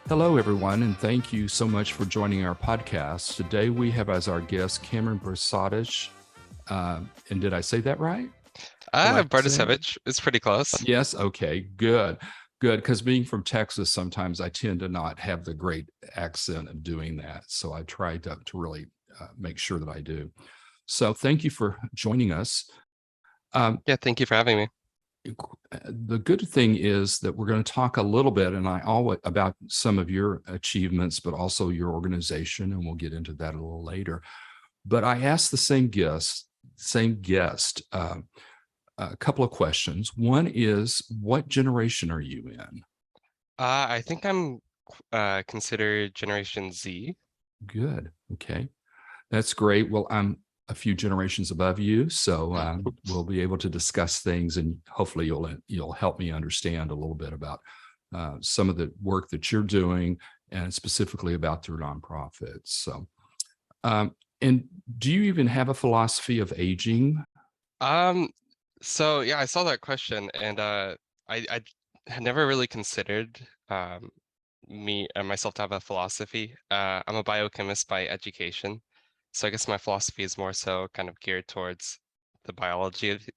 Hello, everyone, and thank you so much for joining our podcast. Today we have as our guest Cameron Bartosiewicz. And did I say that right? Am I saying it? Bartosiewicz is pretty close. Yes. Okay. Good. Good. Because being from Texas, sometimes I tend to not have the great accent of doing that. So I try to really make sure that I do. So thank you for joining us. Um, Yeah, thank you for having me. the good thing is that we're going to talk a little bit and I always about some of your achievements, but also your organization, and we'll get into that a little later. But I asked the same guest a couple of questions. One is, what generation are you in? I think I'm considered Generation Z. Good. Okay. That's great. Well, I'm a few generations above you, so we'll be able to discuss things, and hopefully you'll help me understand a little bit about some of the work that you're doing, and specifically about your nonprofits. So, and do you even have a philosophy of aging? Um, so yeah, I saw that question, and I had never really considered me and myself to have a philosophy. I'm a biochemist by education, so I guess my philosophy is more so kind of geared towards the biology of,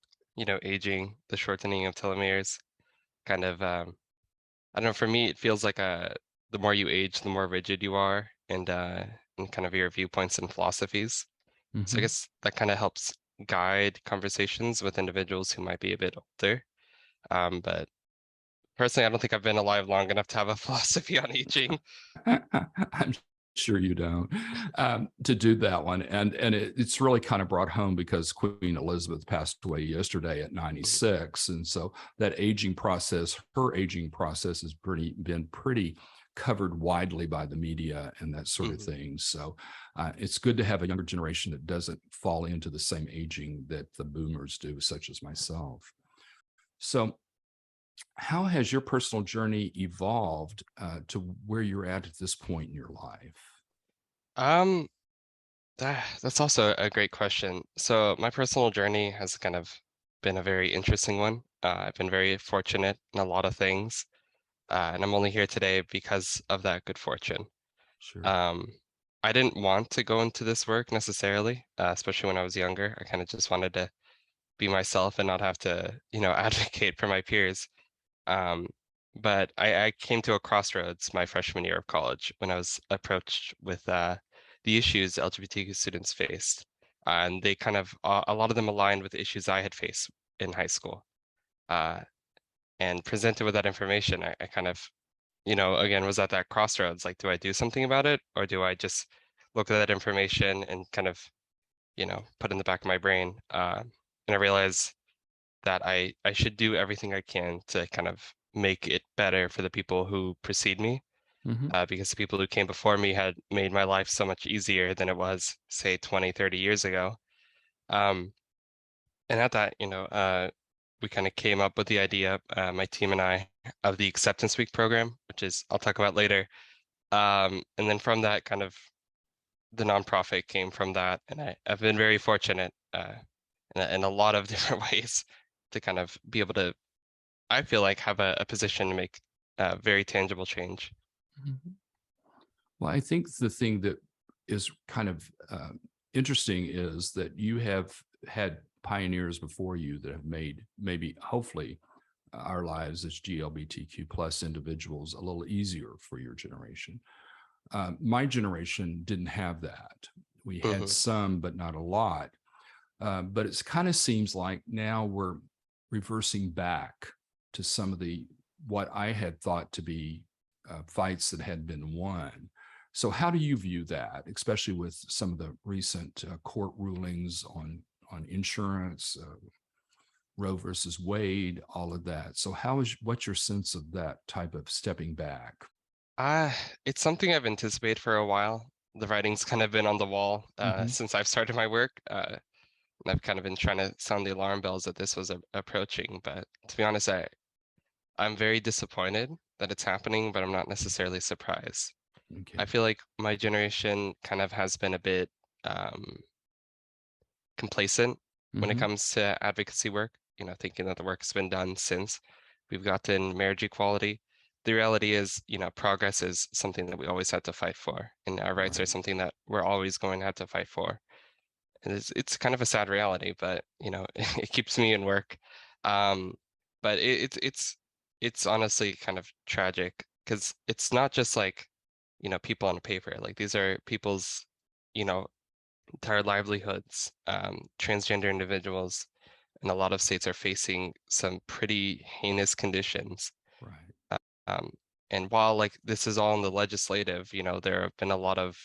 aging, the shortening of telomeres, kind of I don't know, for me, it feels like the more you age, the more rigid you are and kind of your viewpoints and philosophies. So I Mm-hmm. guess that kind of helps guide conversations with individuals who might be a bit older. But personally, I don't think I've been alive long enough to have a philosophy on aging. I'm sure you don't to do that one, and it's really kind of brought home because Queen Elizabeth passed away yesterday at Mhm. 96, and so that aging process, her aging process, has been pretty covered widely by the media and that sort of Mhm. thing. So it's good to have a younger generation that doesn't fall into the same aging that the boomers do, such as myself. So how has your personal journey evolved to where you're at this point in your life? Um, that's also a great question. So my personal journey has kind of been a very interesting one. I've been very fortunate in a lot of things, and I'm only here today because of that good fortune. Sure. Um, I didn't want to go into this work necessarily, especially when I was younger. I kind of just wanted to be myself and not have to, advocate for my peers. Um, but I came to a crossroads my freshman year of college when I was approached with the issues LGBTQ students faced. And they kind of, a lot of them aligned with the issues I had faced in high school. Uh, and presented with that information, I kind of again, was at that crossroads. Like, do I do something about it, or do I just look at that information and kind of, put in the back of my brain? And I realized that I should do everything I can to kind of make it better for the people who precede me, Hmm. because the people who came before me had made my life so much easier than it was, say, 20, 30 years ago. Um, and at that, we kind of came up with the idea, my team and I, of the Acceptance Week program, which is I'll talk about later. And then from that, kind of the nonprofit came from that, and I've been very fortunate in a lot of different ways to kind of be able to, I feel like, have a position to make very tangible change. Well, I think the thing that is kind of interesting is that you have had pioneers before you that have made maybe, hopefully, our lives as GLBTQ plus individuals a little easier for your generation. My generation didn't have that. We had Hmm. some, but not a lot. But it kind of seems like now we're reversing back to some of the what I had thought to be fights that had been won. So, how do you view that, especially with some of the recent court rulings on insurance, Roe versus Wade, all of that? So, what's your sense of that type of stepping back? Uh, it's something I've anticipated for a while. The writing's kind of been on the wall Mm-hmm. since I've started my work. And I've kind of been trying to sound the alarm bells that this was approaching. But to be honest, I'm very disappointed that it's happening, but I'm not necessarily surprised. I Okay. feel like my generation kind of has been a bit um, complacent when it Mm-hmm. comes to advocacy work, thinking that the work's been done since we've gotten marriage equality. the reality is, progress is something that we always have to fight for, and our rights are Right. something that we're always going to have to fight for. And it's kind of a sad reality, but it keeps me in work. Um, but it's honestly kind of tragic because it's not just like, people on paper. Like these are people's, you know, entire livelihoods. Transgender individuals in a lot of states are facing some pretty heinous conditions. Right. Um, and while like this is all in the legislative, there have been a lot of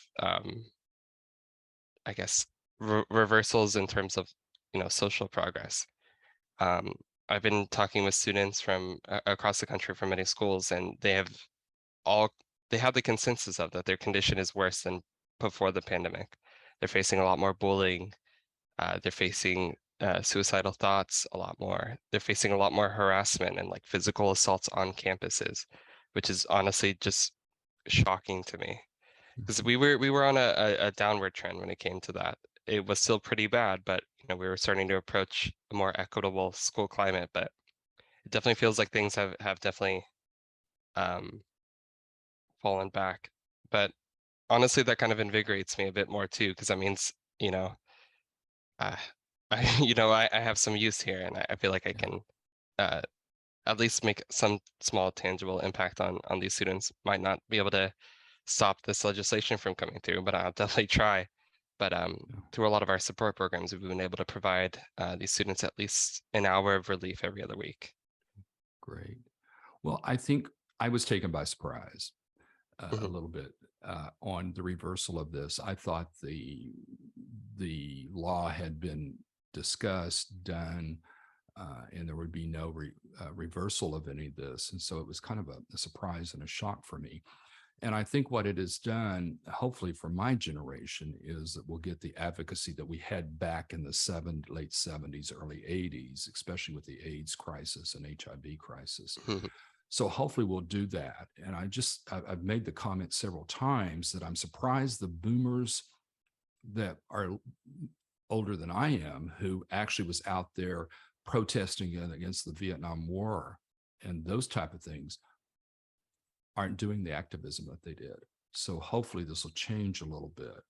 I guess reversals in terms of social progress. Um, I've been talking with students from across the country from many schools, and all they have the consensus of that their condition is worse than before the pandemic. They're facing a lot more bullying. They're facing suicidal thoughts a lot more. They're facing a lot more harassment and like physical assaults on campuses, which is honestly just shocking to me because Mhm. we were on a downward trend when it came to that. It was still pretty bad, but we were starting to approach a more equitable school climate. But it definitely feels like things have definitely um, fallen back. But honestly, that kind of invigorates me a bit more too, because that means uh, I have some use here, and I feel like I Yeah. can uh, at least make some small tangible impact on these students. Might not be able to stop this legislation from coming through, but I'll definitely try. But Yeah. through a lot of our support programs, we've been able to provide these students at least an hour of relief every other week. Great. Well, I think I was taken by surprise a Mhm. little bit on the reversal of this. I thought the law had been discussed, done, and there would be no reversal of any of this. And so it was kind of a surprise and a shock for me. And I think what it has done, hopefully for my generation, is that we'll get the advocacy that we had back in the late 70s, early 80s, especially with the AIDS crisis and HIV crisis. So hopefully we'll do that. And I've made the comment several times that I'm surprised the boomers that are older than I am, who actually was out there protesting against the Vietnam War and those type of things, aren't doing the activism that they did. So hopefully this will change a little bit.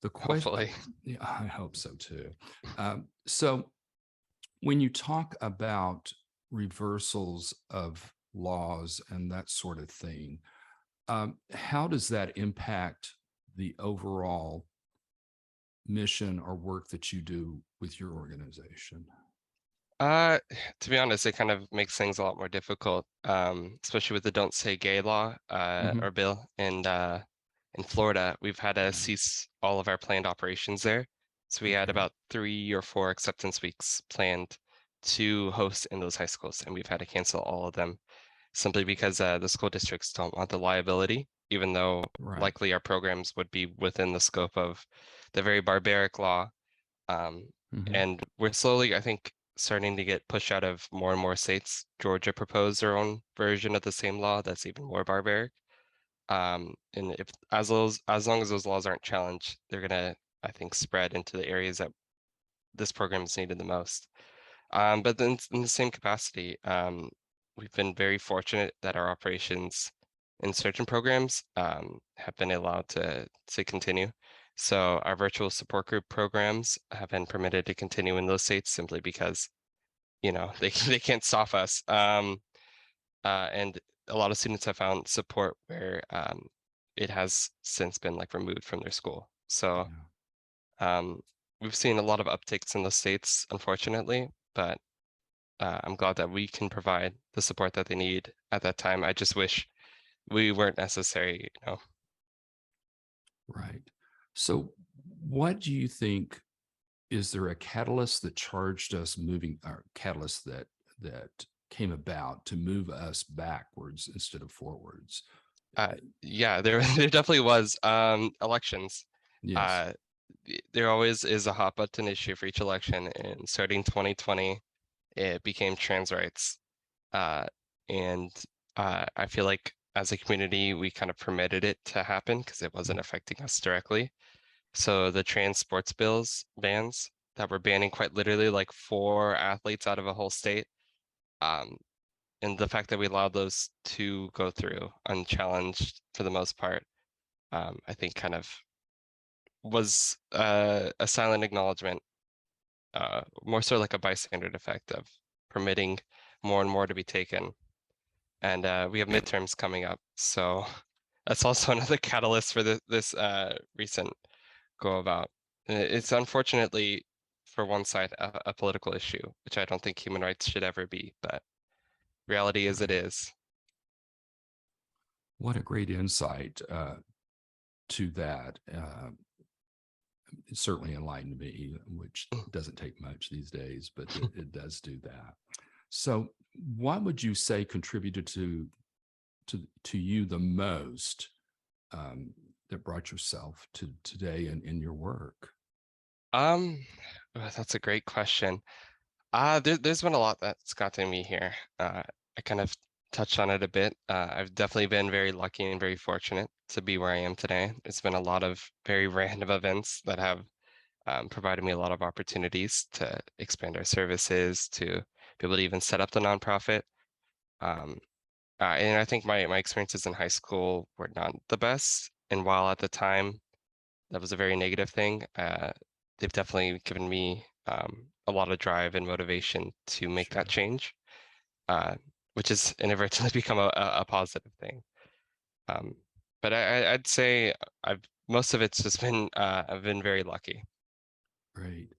The question, Hopefully. yeah, I hope so too. So when you talk about reversals of laws and that sort of thing, how does that impact the overall mission or work that you do with your organization? Uh, to be honest, it kind of makes things a lot more difficult, especially with the "Don't Say Gay" law Hmm. or bill. And in Florida, we've had to Yeah. cease all of our planned operations there. So we had Okay. about 3 or 4 acceptance weeks planned to host in those high schools, and we've had to cancel all of them simply because the school districts don't want the liability, even though Right. likely our programs would be within the scope of the very barbaric law. Um, Hmm. and we're slowly, I think, starting to get pushed out of more and more states. Georgia proposed their own version of the same law that's even more barbaric. And if as long as those laws aren't challenged, they're gonna, I think, spread into the areas that this program is needed the most. But then in the same capacity, we've been very fortunate that our operations in certain programs have been allowed to continue. So our virtual support group programs have been permitted to continue in those states simply because, they can't stop us. And a lot of students have found support where it has since been like removed from their school. So Yeah. um, we've seen a lot of upticks in the states, unfortunately, but I'm glad that we can provide the support that they need at that time. I just wish we weren't necessary. Right. So what do you think, is there a catalyst that charged us moving, or catalyst that came about to move us backwards instead of forwards? Uh, yeah, there there definitely was elections. Yes. Uh, there always is a hot button issue for each election, and starting 2020, it became trans rights. Uh, and I feel like as a community, we kind of permitted it to happen because it wasn't affecting us directly. So the trans sports bills bans that were banning quite literally like 4 athletes out of a whole state, um, and the fact that we allowed those to go through unchallenged for the most part, I think kind of was a silent acknowledgement, more so like a bystander effect of permitting more and more to be taken. And we have midterms coming up, so that's also another catalyst for this recent go about. It's unfortunately, for one side, a political issue, which I don't think human rights should ever be, but reality is it Right. is. What a great insight to that. It certainly enlightened me, which doesn't take much these days, but it does do that. So, what would you say contributed to you the most, um, that brought yourself to today in your work? Um, that's a great question. There's been a lot that's gotten me here. I kind of touched on it a bit. I've definitely been very lucky and very fortunate to be where I am today. It's been a lot of very random events that have provided me a lot of opportunities to expand our services, to be able to even set up the nonprofit. Um, and I think my experiences in high school were not the best. And while at the time that was a very negative thing, they've definitely given me a lot of drive and motivation to make that Sure. change, uh, which has inadvertently become a positive thing. Um, but I'd say I've most of it's just been I've been very lucky. Great.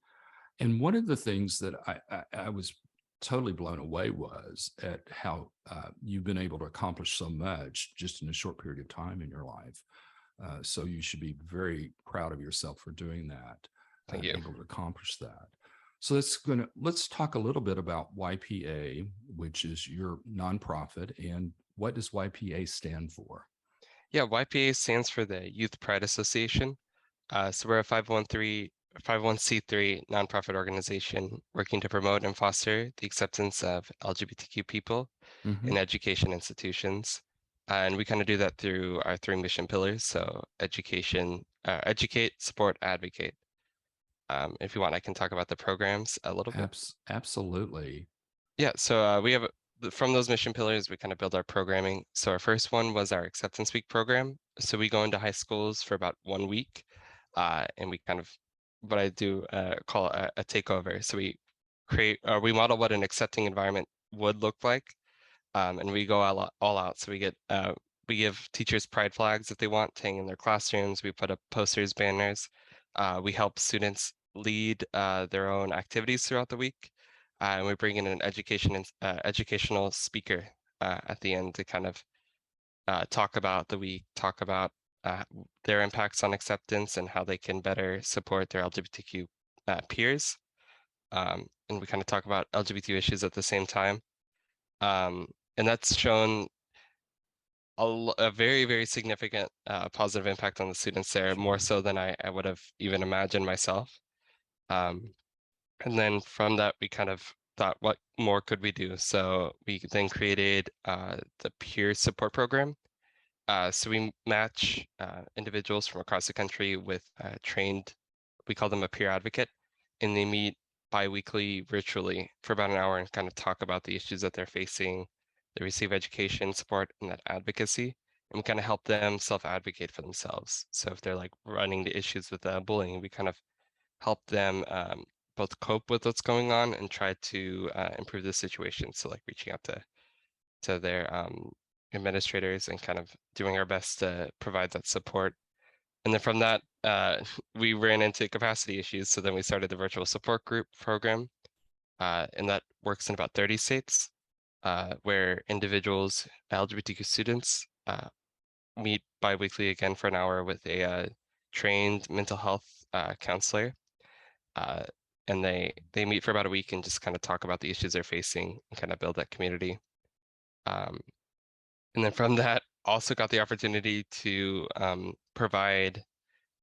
And one of the things that I was totally blown away was at how you've been able to accomplish so much just in a short period of time in your life. So you should be very proud of yourself for doing that, Thank you. able to accomplish that. So let's talk a little bit about YPA, which is your nonprofit, and what does YPA stand for? Yeah, YPA stands for the Youth Pride Association. So we're a 501c3 nonprofit organization working to promote and foster the acceptance of LGBTQ people Hmm. in education institutions. And we kind of do that through our three mission pillars. So education, educate, support, advocate. If you want, I can talk about the programs a little bit. Absolutely. Yeah, so we have from those mission pillars, we kind of build our programming. So our first one was our Acceptance Week program. So we go into high schools for about 1 week, and we kind of what I do call a takeover. So we we model what an accepting environment would look like, and we go all out. So we give teachers pride flags if they want to hang in their classrooms. We put up posters, banners. We help students lead their own activities throughout the week, and we bring in an educational speaker at the end to kind of talk about the week, talk about uh, their impacts on acceptance and how they can better support their LGBTQ peers. And we kind of talk about LGBT issues at the same time. And that's shown a very, very significant positive impact on the students there, more Sure. so than I would have even imagined myself. Um, and then from that, we kind of thought, what more could we do? So we then created the peer support program. So we match individuals from across the country with trained, we call them a peer advocate, and they meet bi-weekly virtually for about an hour and kind of talk about the issues that they're facing. They receive education, support, and that advocacy, and we kind of help them self-advocate for themselves. So if they're like running the issues with bullying, we kind of help them both cope with what's going on and try to improve the situation. So like reaching out to their administrators and kind of doing our best to provide that support. And then from that, we ran into capacity issues. So then we started the virtual support group program, and that works in about 30 states, where individuals, LGBTQ students, meet biweekly again for an hour with a trained mental health counselor. Uh, and they meet for about a week and just kind of talk about the issues they're facing and kind of build that community. Um, And then from that, also got the opportunity to provide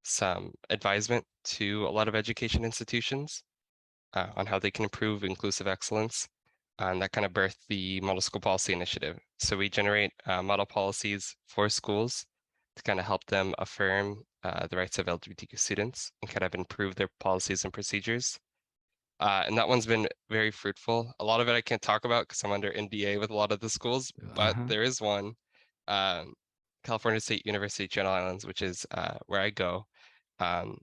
some advisement to a lot of education institutions on how they can improve inclusive excellence. And that kind of birthed the Model School Policy Initiative. So we generate model policies for schools to kind of help them affirm the rights of LGBTQ students and kind of improve their policies and procedures. And that one's been very fruitful. A lot of it I can't talk about because I'm under NDA with a lot of the schools, but Uh-huh. there is one, um, California State University, Channel Islands, which is where I go. Um,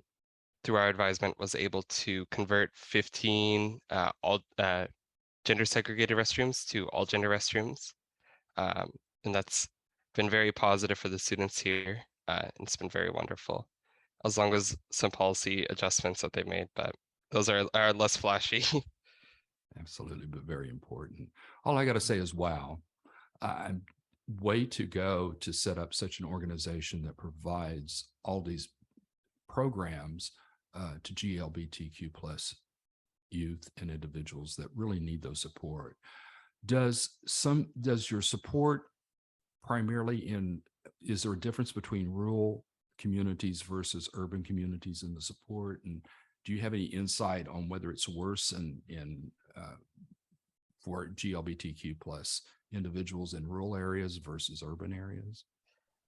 through our advisement, was able to convert 15 all gender segregated restrooms to all gender restrooms, and that's been very positive for the students here. And it's been very wonderful, as long as some policy adjustments that they made, but those are less flashy. Absolutely, but very important. All I got to say is, wow, I'm way to go to set up such an organization that provides all these programs to GLBTQ plus youth and individuals that really need those support. Does your support primarily is there a difference between rural communities versus urban communities in the support? And do you have any insight on whether it's worse in for GLBTQ plus individuals in rural areas versus urban areas?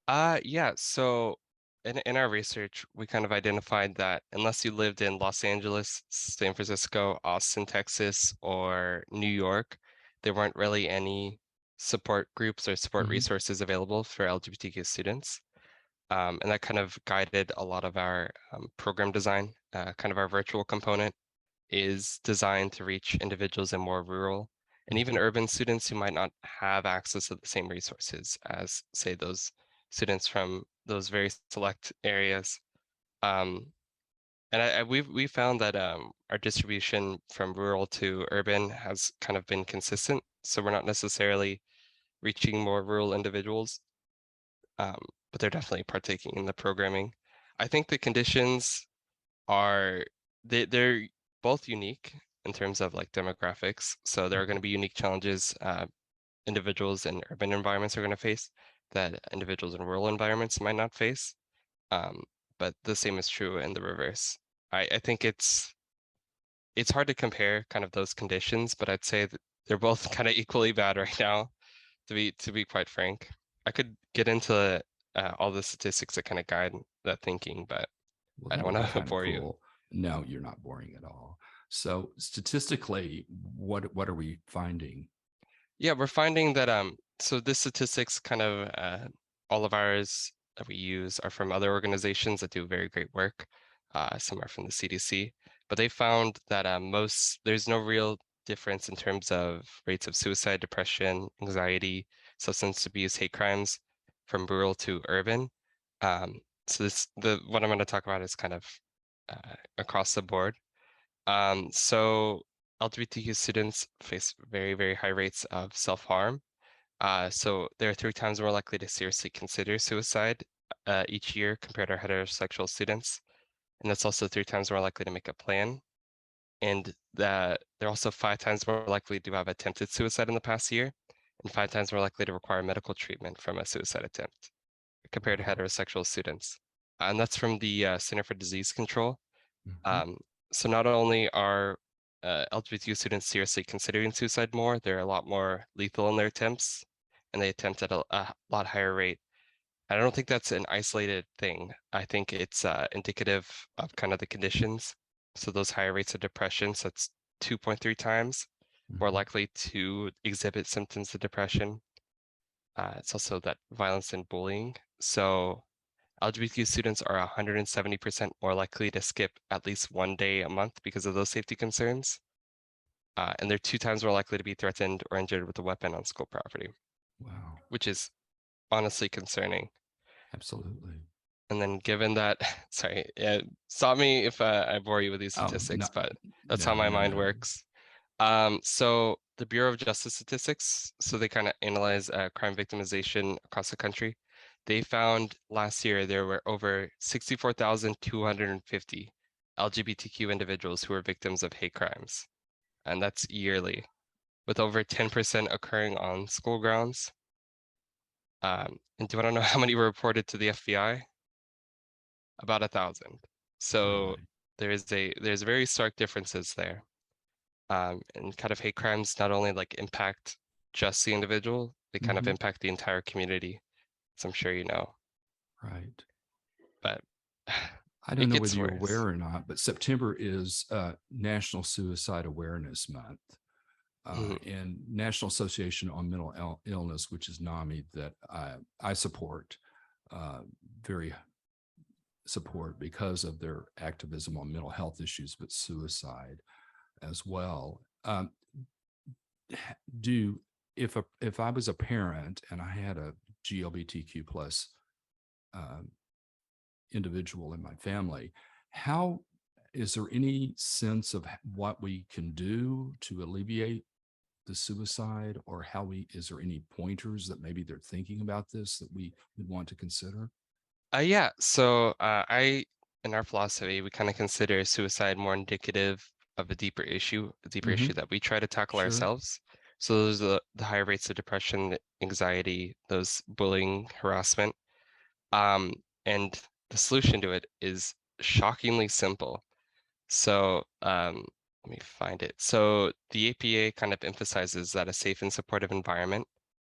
Yeah, so in our research, we kind of identified that unless you lived in Los Angeles, San Francisco, Austin, Texas, or New York, there weren't really any support groups or support Mm-hmm. resources available for LGBTQ students. And that kind of guided a lot of our program design. Kind of our virtual component is designed to reach individuals in more rural and even Mm-hmm. urban students who might not have access to the same resources as, say, those students from those very select areas. Um, and we found that our distribution from rural to urban has kind of been consistent. So we're not necessarily reaching more rural individuals, um, but they're definitely partaking in the programming. I think the conditions are they're both unique in terms of like demographics. So there are going to be unique challenges individuals in urban environments are going to face that individuals in rural environments might not face. Um, but the same is true in the reverse. I think it's hard to compare kind of those conditions, but I'd say that they're both kind of equally bad right now, to be quite frank. I could get into all the statistics that kind of guide that thinking, but Well, I that don't would be want to kind of bore you. cool. No, you're not boring at all. So statistically, what are we finding? Yeah, we're finding that so this statistics kind of all of ours that we use are from other organizations that do very great work. Some are from the CDC, but they found that there's no real difference in terms of rates of suicide, depression, anxiety, substance abuse, hate crimes from rural to urban. Um, so the what I'm going to talk about is kind of across the board. So LGBTQ students face very, very high rates of self-harm. So they're 3 times more likely to seriously consider suicide each year compared to heterosexual students. And that's also 3 times more likely to make a plan. And that they're also 5 times more likely to have attempted suicide in the past year, and 5 times more likely to require medical treatment from a suicide attempt compared to Wow. heterosexual students. And that's from the Center for Disease Control. Mhm. Um, so not only are LGBTQ students seriously considering suicide more, they're a lot more lethal in their attempts, and they attempt at a lot higher rate. I don't think that's an isolated thing. I think it's indicative of kind of the conditions. So those higher rates of depression, so it's 2.3 times more Mhm. likely to exhibit symptoms of depression. It's also that violence and bullying. So LGBTQ students are 170% more likely to skip at least one day a month because of those safety concerns. And they're 2 times more likely to be threatened or injured with a weapon on school property, Wow. which is honestly concerning. Absolutely. And then given that, sorry, stop me if I bore you with these No, statistics, but that's how no, my no, mind no. works. So the Bureau of Justice Statistics, so they kind of analyze crime victimization across the country. They found last year there were over 64,250 LGBTQ individuals who were victims of hate crimes, and that's yearly, with over 10% occurring on school grounds. And do you want to know how many were reported to the FBI? About 1,000. So Really. there's very stark differences there. And kind of hate crimes not only like impact just the individual, they kind of Hmm. impact the entire community, as I'm sure you know. Right. But I don't It know gets whether you're worse. aware or not, but September is National Suicide Awareness Month. Mhm. And National Association on Mental Illness, which is NAMI, that I support, uh, very support because of their activism on mental health issues, but suicide as well. Do if I was a parent and I had a GLBTQ plus um, individual in my family, how is there any sense of what we can do to alleviate the suicide, or how we is there any pointers that maybe they're thinking about this that we would want to consider? Yeah, so in our philosophy, we kind of consider suicide more indicative of a deeper issue Hmm. that we try to tackle Sure. ourselves. So those are the high rates of depression, anxiety, those bullying, harassment. Um, and the solution to it is shockingly simple. So let me find it. So the APA kind of emphasizes that a safe and supportive environment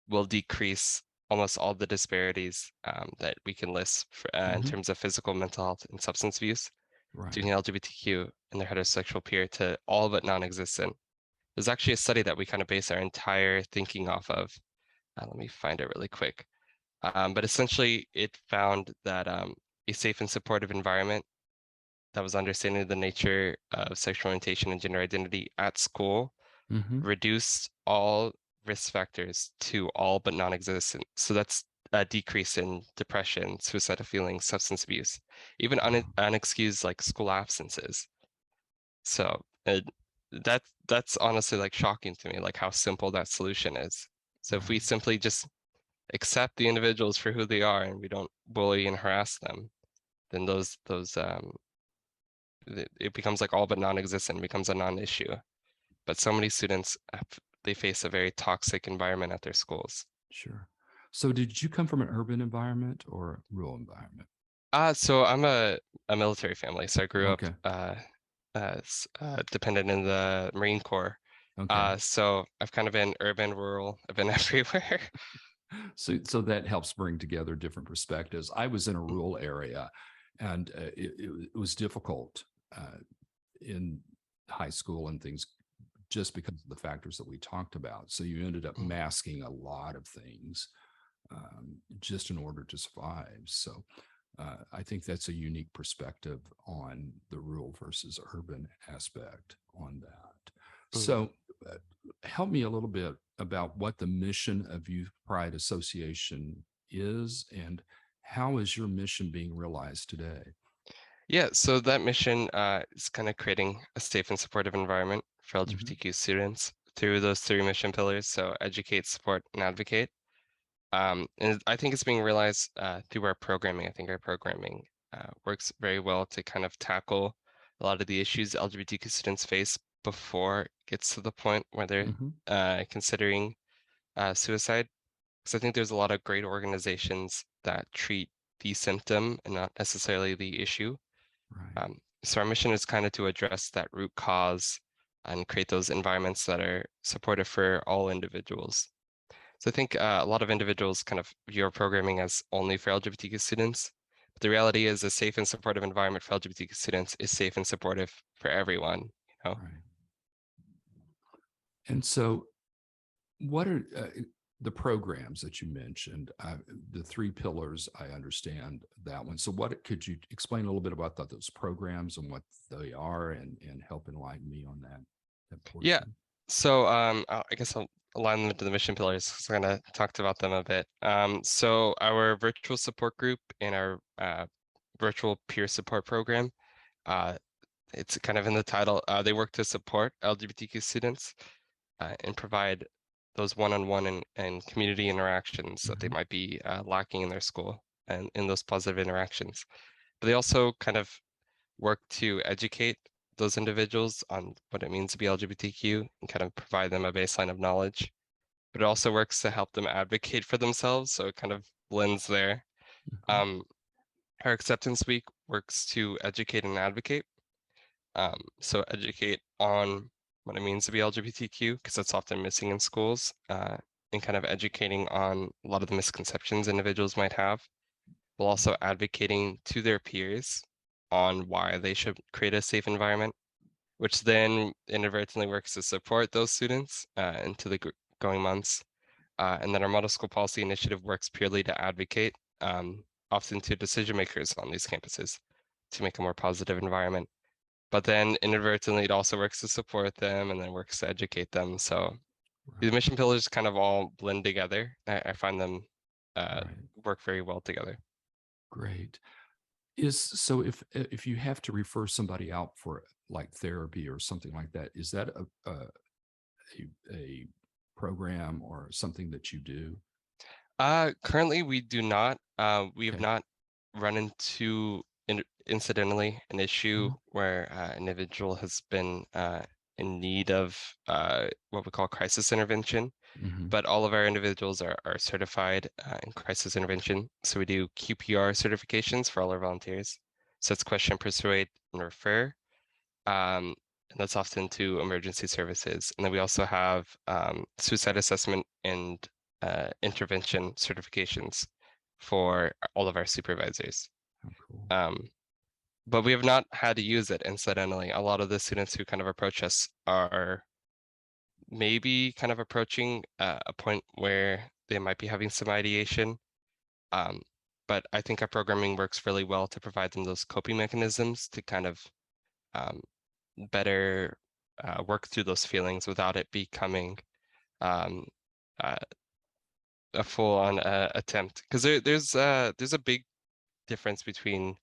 will decrease almost all the disparities that we can list in Hmm. terms of physical, mental health, and substance abuse, Right. between LGBTQ and their heterosexual peer to all but non-existent. There's actually a study that we kind of base our entire thinking off of. Let me find it really quick. But essentially, it found that a safe and supportive environment that was understanding the nature of sexual orientation and gender identity at school Hmm. reduced all risk factors to all but non-existent. So that's a decrease in depression, suicidal feelings, substance abuse, even Wow. unexcused like school absences. So that's honestly like shocking to me, like how simple that solution is. So if we Right. simply just accept the individuals for who they are and we don't bully and harass them, then it becomes like all but non-existent, becomes a non-issue. But so many students they face a very toxic environment at their schools. Sure. So did you come from an urban environment or a rural environment? So I'm a military family, so I grew up Okay. as dependent in the Marine Corps. Okay. So I've kind of been urban, rural, I've been everywhere. So that helps bring together different perspectives. I was in a rural area, and it was difficult in high school and things, just because of the factors that we talked about. So you ended up masking a lot of things, just in order to survive. So I think that's a unique perspective on the rural versus urban aspect on that. Mhm. So uh, help me a little bit about what the mission of Youth Pride Association is, and how is your mission being realized today? Yeah, so that mission is kind of creating a safe and supportive environment for Hmm. LGBTQ students through those three mission pillars. So educate, support, and advocate. And I think it's being realized through our programming. I think our programming works very well to kind of tackle a lot of the issues LGBTQ students face before it gets to the point where they're Hmm. considering suicide. Because I think there's a lot of great organizations that treat the symptom and not necessarily the issue. Right. So our mission is kind of to address that root cause and create those environments that are supportive for all individuals. So I think a lot of individuals kind of view our programming as only for LGBTQ students. But the reality is a safe and supportive environment for LGBTQ students is safe and supportive for everyone, you know? Right. And so, what are the programs that you mentioned? The three pillars, I understand that one. So, what could you explain a little bit about those programs and what they are, and help enlighten me on that Yeah. portion? So I guess I'll align them to the mission pillars because I kind of talked about them a bit. So our virtual support group and our virtual peer support program, uh, it's kind of in the title. They work to support LGBTQ students and provide those one-on-one and community interactions that they Hmm. might be lacking in their school and in those positive interactions. But they also kind of work to educate those individuals on what it means to be LGBTQ and kind of provide them a baseline of knowledge. But it also works to help them advocate for themselves. So it kind of blends there. Hmm. Um, our acceptance week works to educate and advocate. So educate on what it means to be LGBTQ, because that's often missing in schools, and kind of educating on a lot of the misconceptions individuals might have, while also advocating to their peers on why they should create a safe environment, which then inadvertently works to support those students into the going months. And then our model school policy initiative works purely to advocate, often to decision makers on these campuses, to make a more positive environment. But then inadvertently, it also works to support them and then works to educate them. So the Right. mission pillars kind of all blend together. I find them Right. work very well together. Great. So if you have to refer somebody out for like therapy or something like that, is that a program or something that you do? Currently, we do not. We have Okay. not run into incidentally an issue Mhm. where an individual has been in need of what we call crisis intervention. Mhm. But all of our individuals are certified in crisis intervention. So we do QPR certifications for all our volunteers. So it's question, persuade, and refer. And that's often to emergency services. And then we also have suicide assessment and intervention certifications for all of our supervisors. Oh, cool. Um, but we have not had to use it incidentally. A lot of the students who kind of approach us are maybe kind of approaching a point where they might be having some ideation. Um, but I think our programming works really well to provide them those coping mechanisms to kind of um, better work through those feelings without it becoming um, uh, a full-on attempt. Because there's a big difference between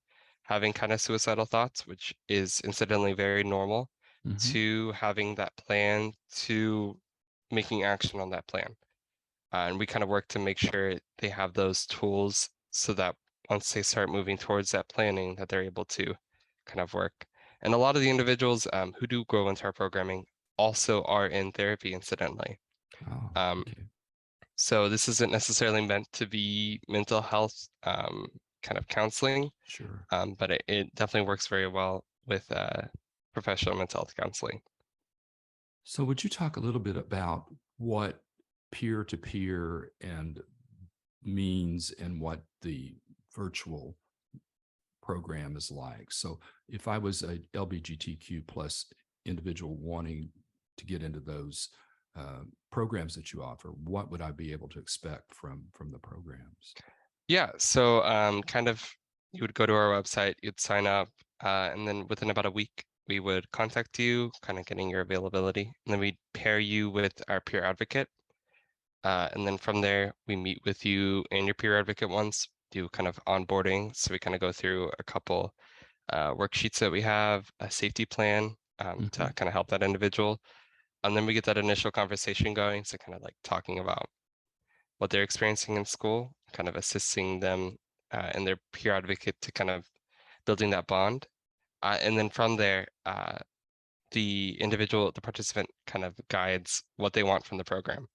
having kind of suicidal thoughts, which is incidentally very normal, Mhm. to having that plan to making action on that plan. And we kind of work to make sure they have those tools so that once they start moving towards that planning, that they're able to kind of work. And a lot of the individuals who do grow into our programming also are in therapy, incidentally. Oh, Um, okay. so this isn't necessarily meant to be mental health kind of counseling, Sure. but it definitely works very well with professional mental health counseling. So would you talk a little bit about what peer to peer and means and what the virtual program is like? So if I was a LGBTQ plus individual wanting to get into those programs that you offer, what would I be able to expect from the programs? Yeah, so kind of you would go to our website, you'd sign up, and then within about a week, we would contact you, kind of getting your availability, and then we'd pair you with our peer advocate. And then from there, we meet with you and your peer advocate once, do kind of onboarding. So we kind of go through a couple worksheets that we have, a safety plan Hmm. to kind of help that individual. And then we get that initial conversation going. So kind of like talking about what they're experiencing in school, kind of assisting them and their peer advocate to kind of building that bond. And then from there, the participant kind of guides what they want from the program.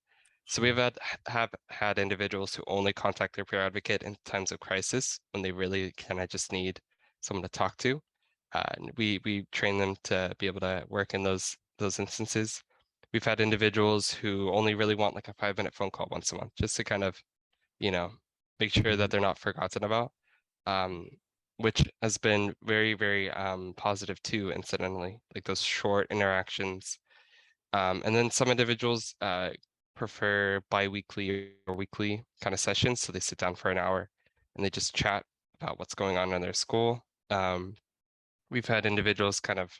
So we've Sure. have had individuals who only contact their peer advocate in times of crisis when they really kind of just need someone to talk to. And we train them to be able to work in those instances. We've had individuals who only really want like a 5-minute phone call once a month, just to kind of, you know, make sure that Mhm. they're not forgotten about. Um, which has been very, very positive too, incidentally, like those short interactions and then some individuals prefer bi-weekly or weekly kind of sessions. So they sit down for an hour and they just chat about what's going on in their school. We've had individuals kind of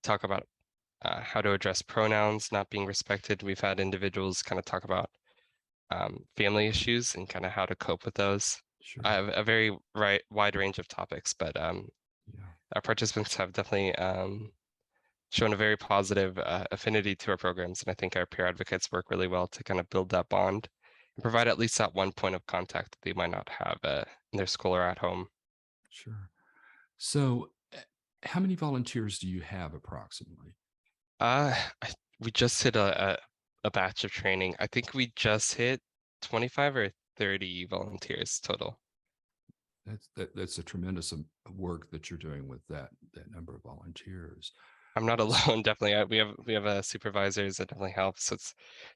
talk about how to address pronouns not being respected. We've had individuals kind of talk about family issues and kind of how to cope with those. I Sure. have a very wide range of topics, but Yeah. our participants have definitely shown a very positive affinity to our programs. And I think our peer advocates work really well to kind of build that bond and provide at least that one point of contact that they might not have in their school or at home. Sure. So how many volunteers do you have approximately? Uh, we just hit a batch of training. I think we just hit 25 or 30 volunteers total. That's a tremendous work that you're doing with that number of volunteers. I'm not S- alone, definitely. We have supervisors that definitely help. So it's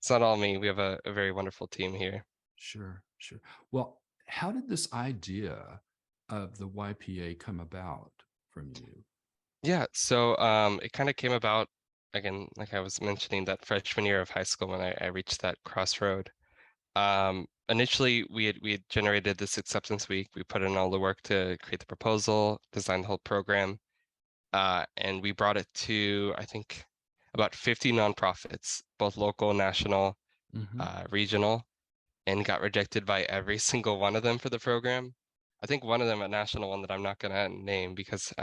not all me. We have a very wonderful team here. Sure, sure. Well, how did this idea of the YPA come about from you? Yeah, so it kind of came about again, like I was mentioning, that freshman year of high school when I reached that crossroad. Initially, we had generated this acceptance week. We put in all the work to create the proposal, design the whole program, and we brought it to, I think, about 50 nonprofits, both local, national, Hmm. regional, and got rejected by every single one of them for the program. I think one of them, a national one that I'm not gonna name because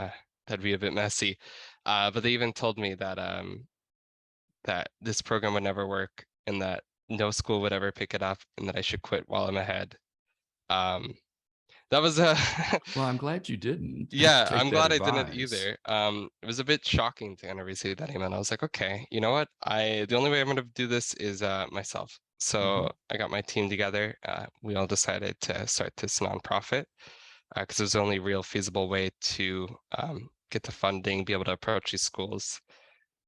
that'd be a bit messy. But they even told me that this program would never work and that no school would ever pick it up and that I should quit while I'm ahead. Um, that was a Well, I'm glad you didn't yeah, take I'm that glad I didn't advice. either. It was a bit shocking to kind of receive that email. I was like, okay, you know what? The only way I'm gonna do this is myself. So Hmm. I got my team together. We all decided to start this nonprofit because it was the only real feasible way to get the funding, be able to approach these schools.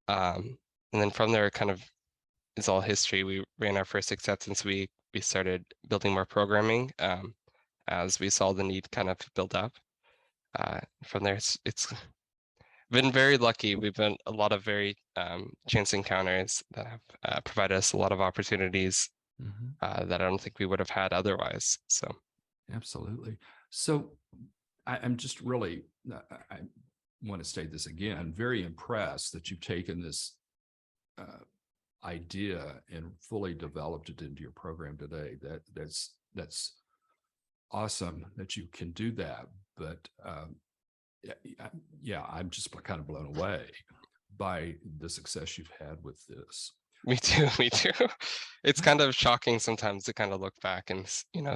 Um, and then from there, kind of it's all history. We ran our first acceptance week. We started building more programming as we saw the need kind of build up. From there, it's been very lucky. We've been a lot of very chance encounters that have provided us a lot of opportunities Hmm. that I don't think we would have had otherwise. So, Absolutely. So I'm just really, I want to state this again, very impressed that you've taken this uh, idea and fully developed it into your program today. That's awesome that you can do that. But yeah, yeah, I'm just kind of blown away by the success you've had with this. me too, me too. It's kind of shocking sometimes to kind of look back and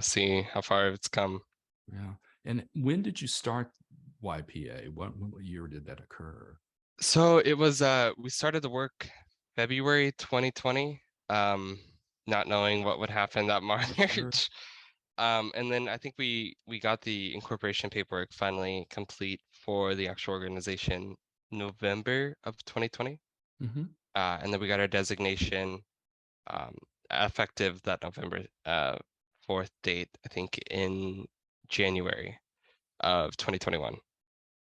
see how far it's come. Yeah. And when did you start YPA? What year did that occur? So it was we started the work February 2020, um, not knowing what would happen that Sure. March. And then I think we got the incorporation paperwork finally complete for the actual organization November of 2020. Hmm. And then we got our designation um, effective that November 4th date, I think in January of 2021.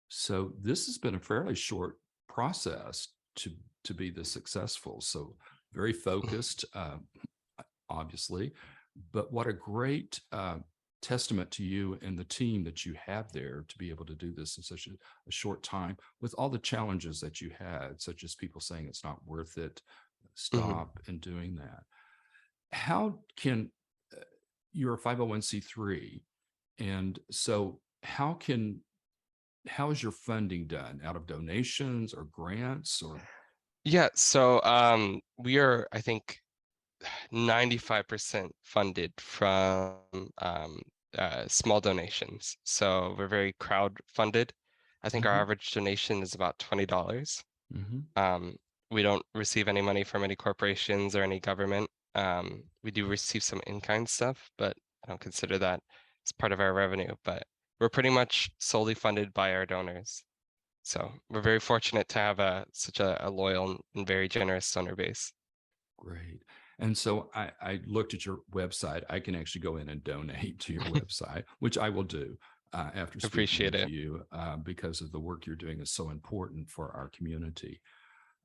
So this has been a fairly short process to to be this successful. So very focused, obviously, but what a great testament to you and the team that you have there to be able to do this in such a short time with all the challenges that you had, such as people saying it's not worth it, Mhm. stop and doing that. How can you're a 501c3, and so how is your funding done? Out of donations or grants or Yeah, so we are, I think, 95% funded from small donations. So we're very crowd funded. I think our Mhm. average donation is about $20. Mhm. Um, we don't receive any money from any corporations or any government. We do receive some in-kind stuff, but I don't consider that as part of our revenue. But we're pretty much solely funded by our donors. So we're very fortunate to have such a loyal and very generous donor base. Great. And so I looked at your website. I can actually go in and donate to your website, which I will do after speaking Appreciate with it. you because of the work you're doing is so important for our community.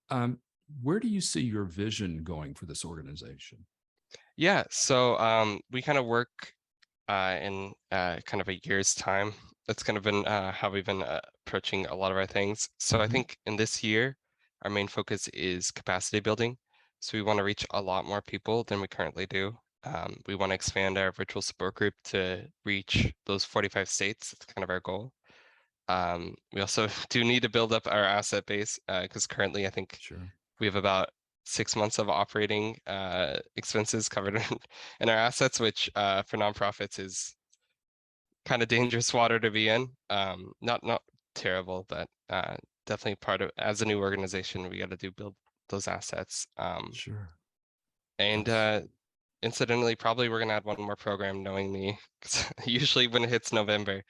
Um, where do you see your vision going for this organization? Yeah, so we kind of work in kind of a year's time. That's kind of been how we've been approaching a lot of our things. So I Hmm. think in this year, our main focus is capacity building. So we want to reach a lot more people than we currently do. We want to expand our virtual support group to reach those 45 states. That's kind of our goal. We also do need to build up our asset base because currently I think Sure. we have about 6 months of operating expenses covered in our assets, which for nonprofits is kind of dangerous water to be in. Not terrible, but definitely part of as a new organization, we got to do build those assets. Sure. And That's incidentally, probably we're gonna add one more program, knowing me, 'cause usually when it hits November,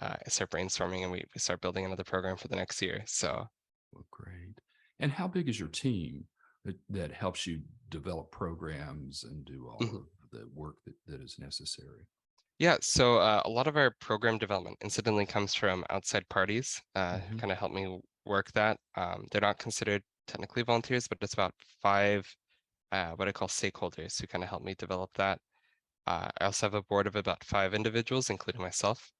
I start brainstorming and we start building another program for the next year. So well, great. And how big is your team that helps you develop programs and do all mhm. of the work that is necessary? Yeah, so a lot of our program development incidentally comes from outside parties, Mhm. kind of help me work that. They're not considered technically volunteers, but it's about five what I call stakeholders who kind of help me develop that. I also have a board of about five individuals, including myself,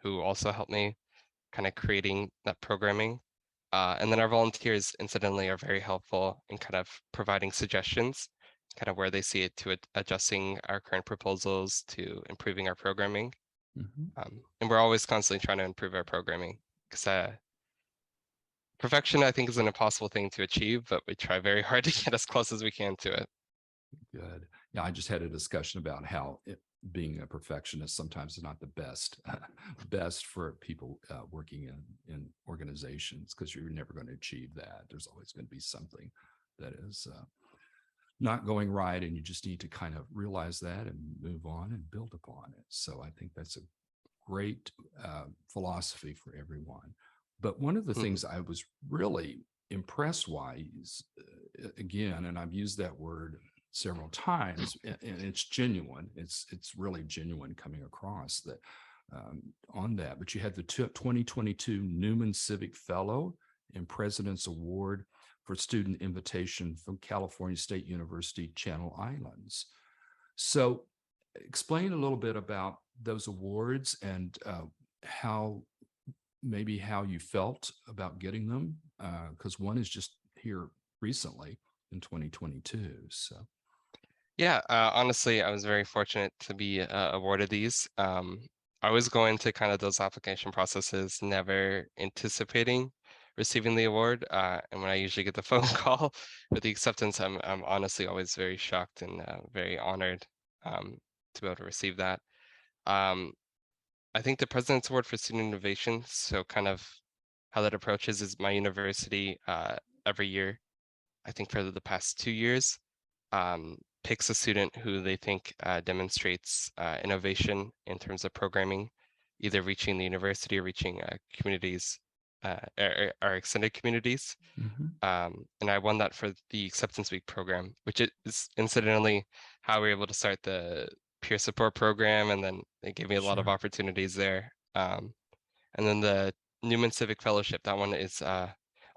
who also help me kind of creating that programming. And then our volunteers, incidentally, are very helpful in kind of providing suggestions, kind of where they see it to adjusting our current proposals to improving our programming. Mhm. And we're always constantly trying to improve our programming because perfection, I think, is an impossible thing to achieve, but we try very hard to get as close as we can to it. Good. Yeah, I just had a discussion about how being a perfectionist sometimes is not the best best for people working in organizations because you're never going to achieve that. There's always going to be something that is not going right, and you just need to kind of realize that and move on and build upon it. So I think that's a great philosophy for everyone. But one of the Mhm. things I was really impressed by is, again, and I've used that word several times, and it's genuine. It's really genuine coming across that on that. But you had the 2022 Newman Civic Fellow and President's Award for Student Invitation from California State University, Channel Islands. So explain a little bit about those awards and how maybe how you felt about getting them, because one is just here recently in 2022. So Yeah, honestly, I was very fortunate to be awarded these. I was going to kind of those application processes, never anticipating receiving the award. And when I usually get the phone call with the acceptance, I'm honestly always very shocked and very honored to be able to receive that. Um, I think the President's Award for Student Innovation, so kind of how that approaches is my university every year, I think for the past 2 years, picks a student who they think demonstrates innovation in terms of programming, either reaching the university or reaching communities, our extended communities. mhm. And I won that for the Acceptance Week program, which is incidentally how we were able to start the peer support program, and then they gave me a lot of Sure. opportunities there. And then the Newman Civic Fellowship, that one is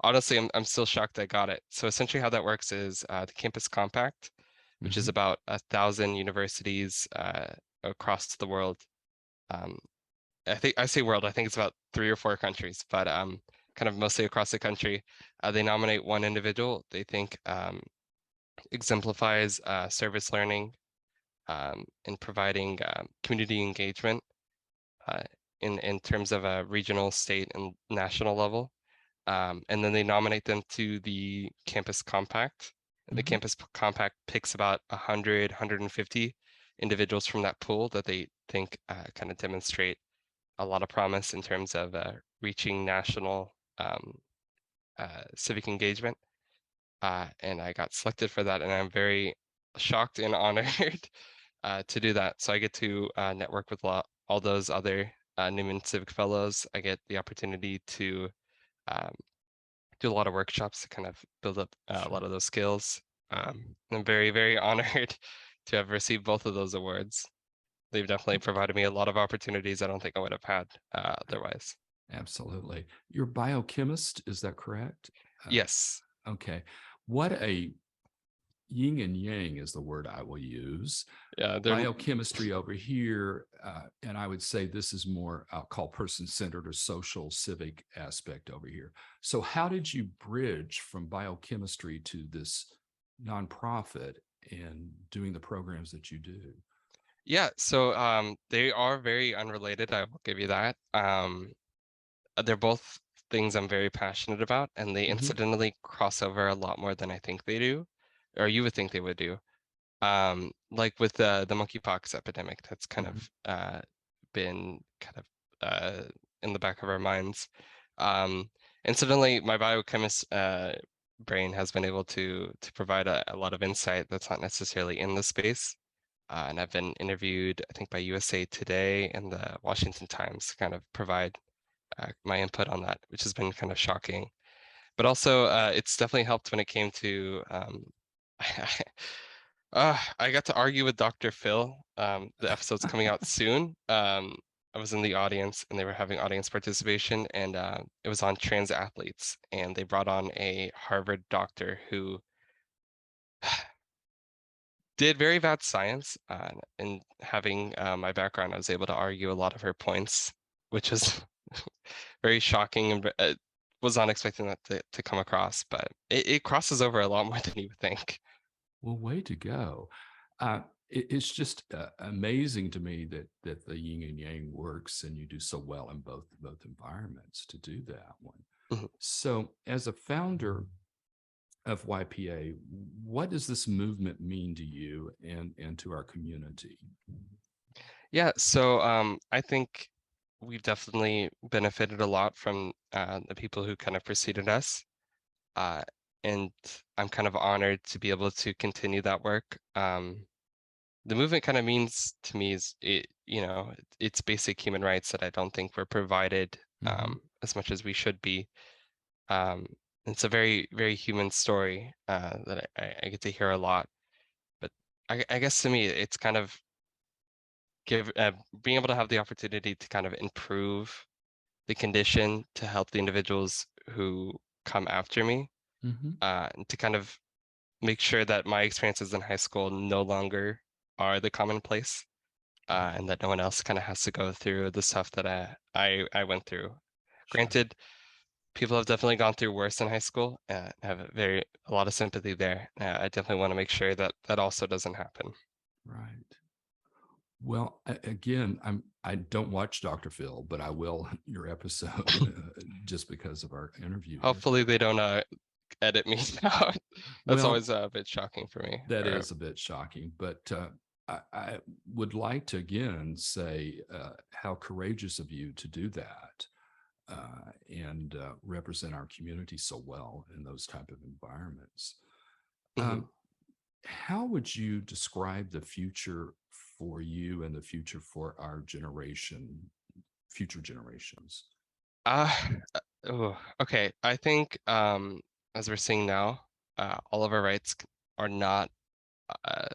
honestly, I'm still shocked I got it. So essentially how that works is the Campus Compact, which is Hmm. about 1,000 universities across the world. Um, I think I say world, I think it's about 3 or 4 countries, but kind of mostly across the country. They nominate one individual they think exemplifies service learning in providing community engagement uh, in terms of a regional, state, and national level. And then they nominate them to the Campus Compact. The Hmm. Campus Compact picks about 100, 150 individuals from that pool that they think kind of demonstrate a lot of promise in terms of reaching national civic engagement. And I got selected for that, and I'm very shocked and honored to do that. So I get to network with all those other Newman Civic Fellows. I get the opportunity to um, do a lot of workshops to kind of build up a Sure. lot of those skills. I'm very, very honored to have received both of those awards. They've definitely provided me a lot of opportunities I don't think I would have had otherwise. Absolutely. You're a biochemist, is that correct? Yes, Okay. What a yin and yang is the word I will use. yeah, they're Biochemistry over here, and I would say this is more, I'll call person centered or social civic aspect over here. So, how did you bridge from biochemistry to this nonprofit and doing the programs that you do? yeah. So they are very unrelated. I will give you that. They're both things I'm very passionate about, and they Hmm. incidentally cross over a lot more than I think they do, or you would think they would do. Like with the monkeypox epidemic, that's kind Hmm. of been kind of in the back of our minds. Um, Incidentally, my biochemist brain has been able to provide a lot of insight that's not necessarily in the space. And I've been interviewed, I think, by USA Today and the Washington Times to kind of provide my input on that, which has been kind of shocking. But also, it's definitely helped when it came to I got to argue with Dr. Phil. The episode's coming out soon. I was in the audience and they were having audience participation, and it was on trans athletes, and they brought on a Harvard doctor who did very bad science. And having my background, I was able to argue a lot of her points, which was very shocking and was not expecting that to come across, but it crosses over a lot more than you would think. Well, way to go. It's just amazing to me that the yin and yang works, and you do so well in both environments to do that one. Mhm. So, as a founder of YPA, what does this movement mean to you and to our community? Yeah, so I think we've definitely benefited a lot from the people who kind of preceded us. Uh, and I'm kind of honored to be able to continue that work. The movement kind of means to me is it's basic human rights that I don't think were provided Hmm. as much as we should be. Um, it's a very, very human story that I get to hear a lot. But I guess to me, it's kind of give being able to have the opportunity to kind of improve the condition to help the individuals who come after me, Hmm. and to kind of make sure that my experiences in high school no longer are the commonplace, and that no one else kind of has to go through the stuff that I went through. Sure. Granted, people have definitely gone through worse in high school, and have a lot of sympathy there. I definitely want to make sure that that also doesn't happen. Right. Well, again, I don't watch Dr. Phil, but I will your episode just because of our interview here. Hopefully they don't edit me out. That's Well, always a bit shocking for me. that Or is a bit shocking, but I would like to again say how courageous of you to do that and represent our community so well in those type of environments. mhm. Um, how would you describe the future for you and the future for our generation, future generations? Uh, okay. I think as we're seeing now, all of our rights are not uh,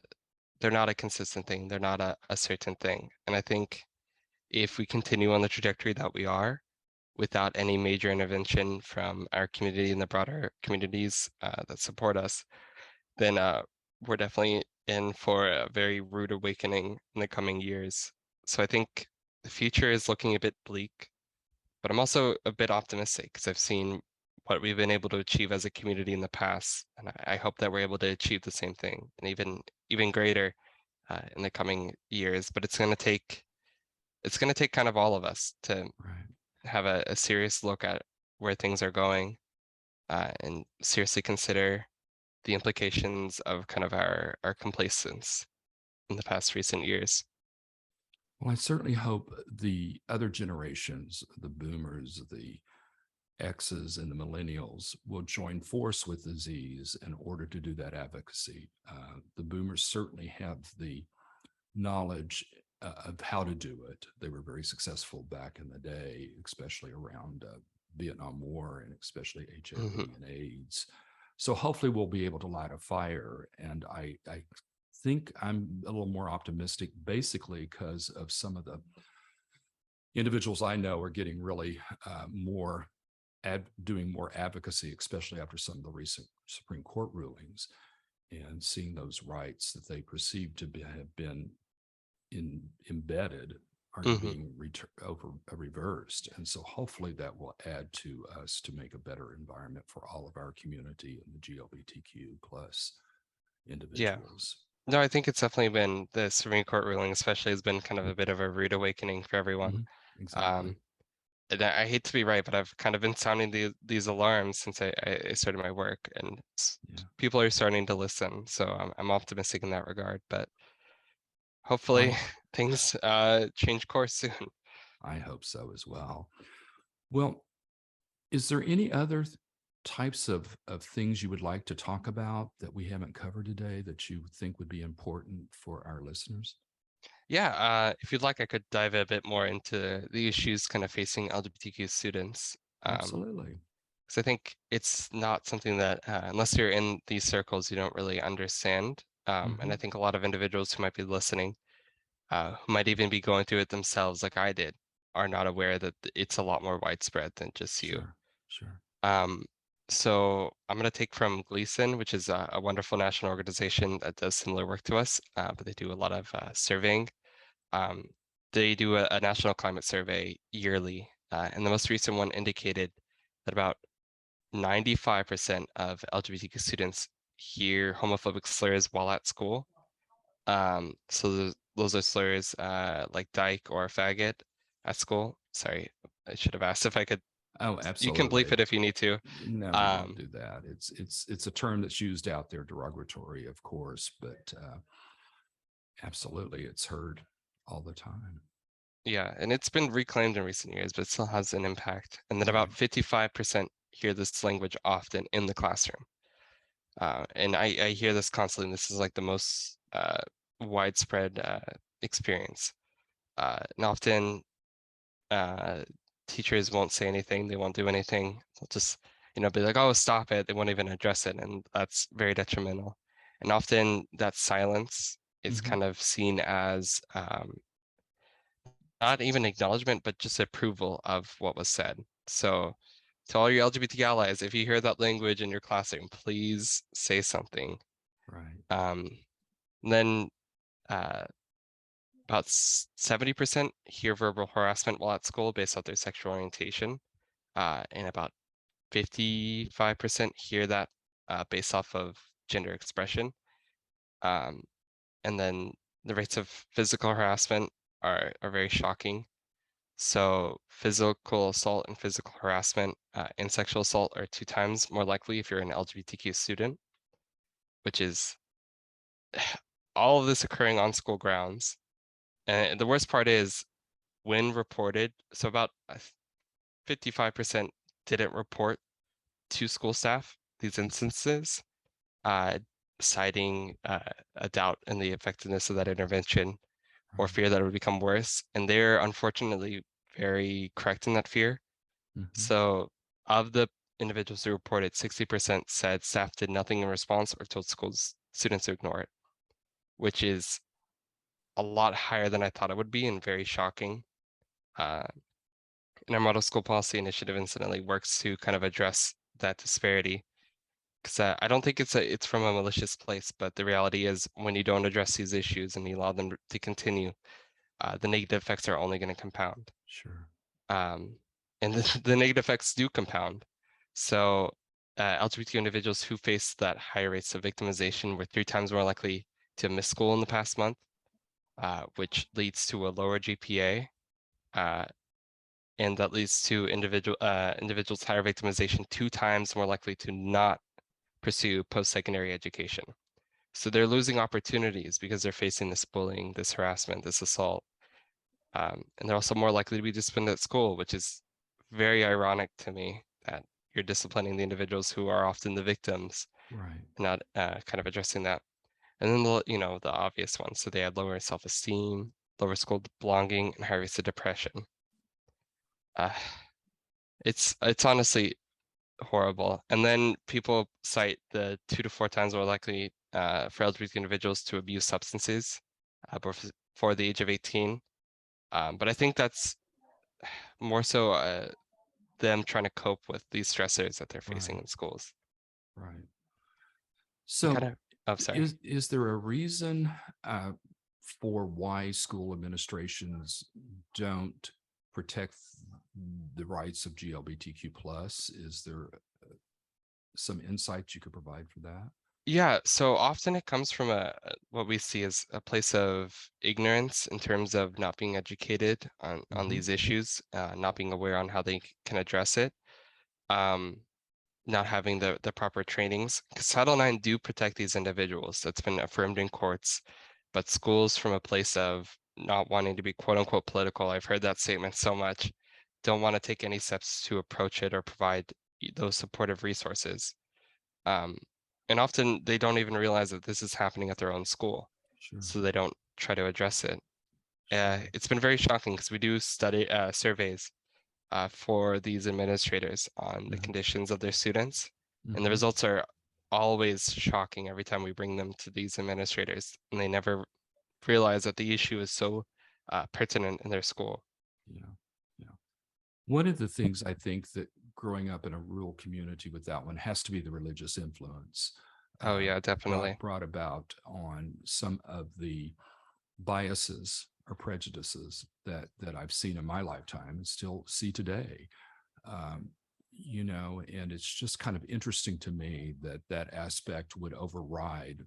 they're not a consistent thing. They're not a certain thing. And I think if we continue on the trajectory that we are, without any major intervention from our community and the broader communities that support us, then we're definitely in for a very rude awakening in the coming years. So I think the future is looking a bit bleak, but I'm also a bit optimistic because I've seen what we've been able to achieve as a community in the past, and I hope that we're able to achieve the same thing and even greater in the coming years. But it's going to take kind of all of us to Right. have a serious look at where things are going, and seriously consider the implications of kind of our complacence in the past recent years. Well, I certainly hope the other generations, the boomers, the X's and the millennials will join force with the Z's in order to do that advocacy. The boomers certainly have the knowledge of how to do it. They were very successful back in the day, especially around Vietnam War and especially Mhm. HIV and AIDS. So hopefully we'll be able to light a fire. And I think I'm a little more optimistic, basically because of some of the individuals I know are getting really more doing more advocacy, especially after some of the recent Supreme Court rulings, and seeing those rights that they perceive to have been embedded are Mhm. being reversed. And so hopefully that will add to us to make a better environment for all of our community and the GLBTQ plus Yeah. individuals. No, I think it's definitely been the Supreme Court ruling, especially, has been kind of a bit of a rude awakening for everyone. Mhm. Exactly. Um, and I hate to be right, but I've kind of been sounding these alarms since I started my work, and Yeah. people are starting to listen. So I'm optimistic in that regard. But hopefully Well, things change course soon. I hope so as well. Well, is there any other types of things you would like to talk about that we haven't covered today that you think would be important for our listeners? Yeah, if you'd like, I could dive a bit more into the issues kind of facing LGBTQ students. Absolutely. Because I think it's not something that, unless you're in these circles, you don't really understand. And I think a lot of individuals who might be listening, who might even be going through it themselves, like I did, are not aware that it's a lot more widespread than just you. Sure, sure. So I'm going to take from Gleason, which is a wonderful national organization that does similar work to us, but they do a lot of surveying. They do a national climate survey yearly, and the most recent one indicated that about 95% of LGBTQ students hear homophobic slurs while at school. So those are slurs like dyke or faggot at school. Sorry, I should have asked if I could. Oh, You can bleep absolutely. it if you need to. No, we don't do that. It's a term that's used out there derogatory, of course, but absolutely, it's heard all the time. Yeah, and it's been reclaimed in recent years, but it still has an impact. And then about Right. 55% hear this language often in the classroom. And I hear this constantly. This is like the most widespread experience. And often teachers won't say anything. They won't do anything. They'll just, be like, oh, stop it. They won't even address it. And that's very detrimental. And often that silence is kind of seen as not even acknowledgement, but just approval of what was said. So to all your LGBT allies, if you hear that language in your classroom, please say something. Right. Then about 70% hear verbal harassment while at school based off their sexual orientation. And about 55% hear that based off of gender expression. And then the rates of physical harassment are very shocking. So physical assault and physical harassment and sexual assault are 2 times more likely if you're an LGBTQ student, which is all of this occurring on school grounds. And the worst part is when reported, so about 55% didn't report to school staff these instances, citing a doubt in the effectiveness of that intervention or fear that it would become worse. And they're unfortunately very correct in that fear. So of the individuals who reported, 60% said staff did nothing in response or told students to ignore it, which is a lot higher than I thought it would be and very shocking. And our model school policy initiative incidentally works to kind of address that disparity. Because I don't think it's from a malicious place, but the reality is when you don't address these issues and you allow them to continue, the negative effects are only going to compound. Sure. And the negative effects do compound. So LGBT individuals who face that higher rates of victimization were 3 times more likely to miss school in the past month, which leads to a lower GPA. And that leads to individuals higher victimization 2 times more likely to not pursue post-secondary education. So they're losing opportunities because they're facing this bullying, this harassment, this assault. And they're also more likely to be disciplined at school, which is very ironic to me that you're disciplining the individuals who are often the victims, Right. and not kind of addressing that. And then the obvious ones. So they had lower self-esteem, lower school belonging, and higher rates of depression. It's honestly horrible. And then people cite the 2 to 4 times more likely for LGBT individuals to abuse substances before the age of 18. But I think that's more so them trying to cope with these stressors that they're facing Right. in schools. Right. And So, kind of, oh, sorry. is there a reason for why school administrations don't protect the rights of GLBTQ plus? Is there some insight you could provide for that? Yeah, so often it comes from what we see as a place of ignorance in terms of not being educated on these issues, not being aware on how they can address it, not having the proper trainings. Because Title IX do protect these individuals. That's been affirmed in courts, but schools from a place of not wanting to be quote unquote political, I've heard that statement so much, don't want to take any steps to approach it or provide those supportive resources. And often they don't even realize that this is happening at their own school, Sure. so they don't try to address it. Sure. It's been very shocking because we do study surveys for these administrators on the conditions of their students, and the results are always shocking every time we bring them to these administrators, and they never realize that the issue is so pertinent in their school. Yeah. Yeah. One of the things I think that growing up in a rural community with that one has to be the religious influence Oh yeah, definitely. brought about on some of the biases or prejudices that I've seen in my lifetime and still see today. Um, and it's just kind of interesting to me that that aspect would override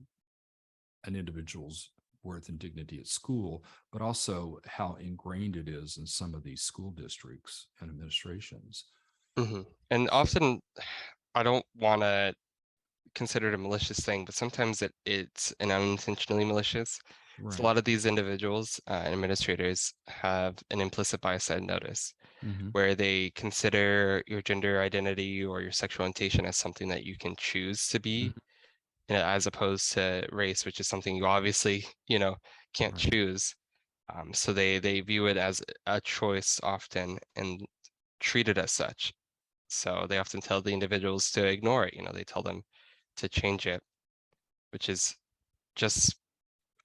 an individual's worth and dignity at school, but also how ingrained it is in some of these school districts and administrations. And often, I don't want to consider it a malicious thing, but sometimes it's an unintentionally malicious. So a Right. lot of these individuals and administrators have an implicit bias I notice, Mm-hmm. where they consider your gender identity or your sexual orientation as something that you can choose to be, Mm-hmm. as opposed to race, which is something you obviously, can't Right. choose. So they view it as a choice often and treat it as such. So they often tell the individuals to ignore it. They tell them to change it, which is just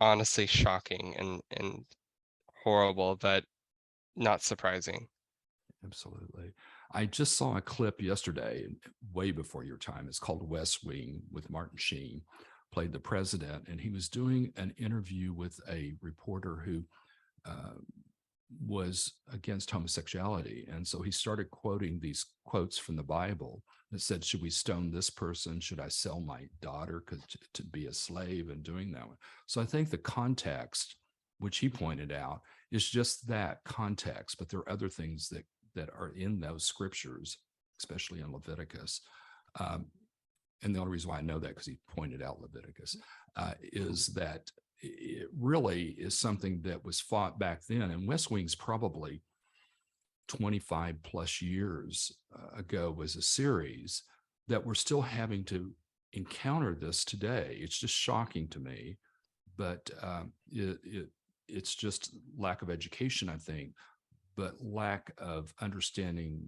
honestly shocking and horrible, but not surprising. Absolutely. I just saw a clip yesterday, way before your time. It's called West Wing with Martin Sheen, played the president, and he was doing an interview with a reporter who uh, was against homosexuality. And so he started quoting these quotes from the Bible that said, should we stone this person? Should I sell my daughter to be a slave and doing that one? So I think the context, which he pointed out, is just that context, but there are other things that are in those scriptures, especially in Leviticus. Um, and the only reason why I know that because he pointed out Leviticus is that it really is something that was fought back then. And West Wing's probably 25 plus years ago was a series that we're still having to encounter this today. It's just shocking to me, but it's just lack of education, I think, but lack of understanding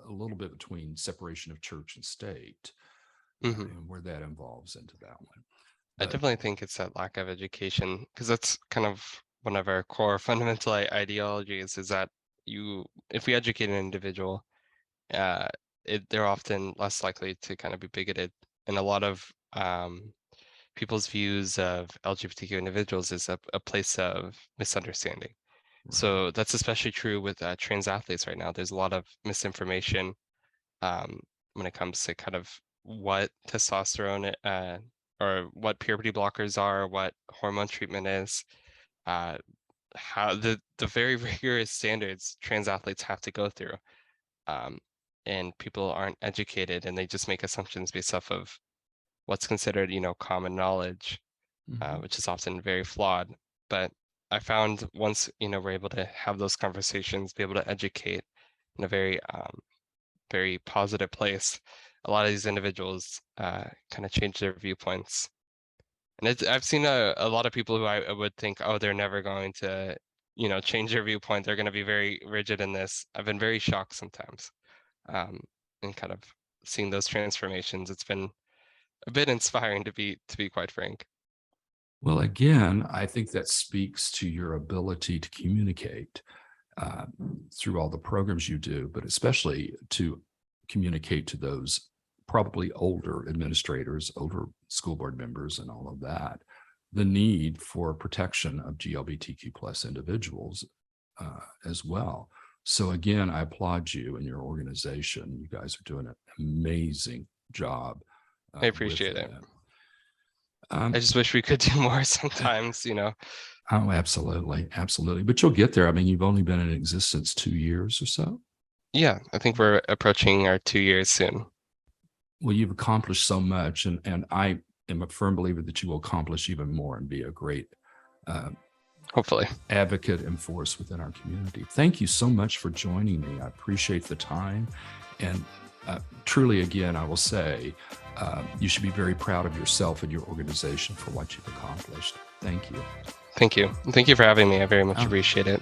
a little bit between separation of church and state hmm and where that involves into that one. I But definitely think it's that lack of education, because that's kind of one of our core fundamental ideologies is that if we educate an individual, uh, they're often less likely to kind of be bigoted. And a lot of people's views of LGBTQ individuals is a place of misunderstanding. right. So that's especially true with trans athletes right now. There's a lot of misinformation when it comes to kind of what testosterone or what puberty blockers are, what hormone treatment is, uh, how the very rigorous standards trans athletes have to go through. Um, and people aren't educated and they just make assumptions based off of what's considered, common knowledge, Mm-hmm. which is often very flawed. But I found once, we're able to have those conversations, be able to educate in a very positive place, a lot of these individuals kind of change their viewpoints. And I've seen a lot of people who I would think, oh, they're never going to, change their viewpoint. They're going to be very rigid in this. I've been very shocked sometimes, and kind of seeing those transformations. It's been a bit inspiring to be quite frank. Well, again, I think that speaks to your ability to communicate uh, through all the programs you do, but especially to communicate to those probably older administrators, older school board members, and all of that, the need for protection of GLBTQ plus individuals as well. So again, I applaud you and your organization. You guys are doing an amazing job I with appreciate it. that. I just wish we could do more sometimes. Oh, absolutely. Absolutely. But you'll get there. I mean, you've only been in existence 2 years or so. Yeah, I think we're approaching our 2 years soon. Well, you've accomplished so much. And I am a firm believer that you will accomplish even more and be a great uh, Hopefully. advocate and force within our community. Thank you so much for joining me. I appreciate the time. And truly, again, I will say, you should be very proud of yourself and your organization for what you've accomplished. Thank you. Thank you. Thank you for having me. I very much appreciate it.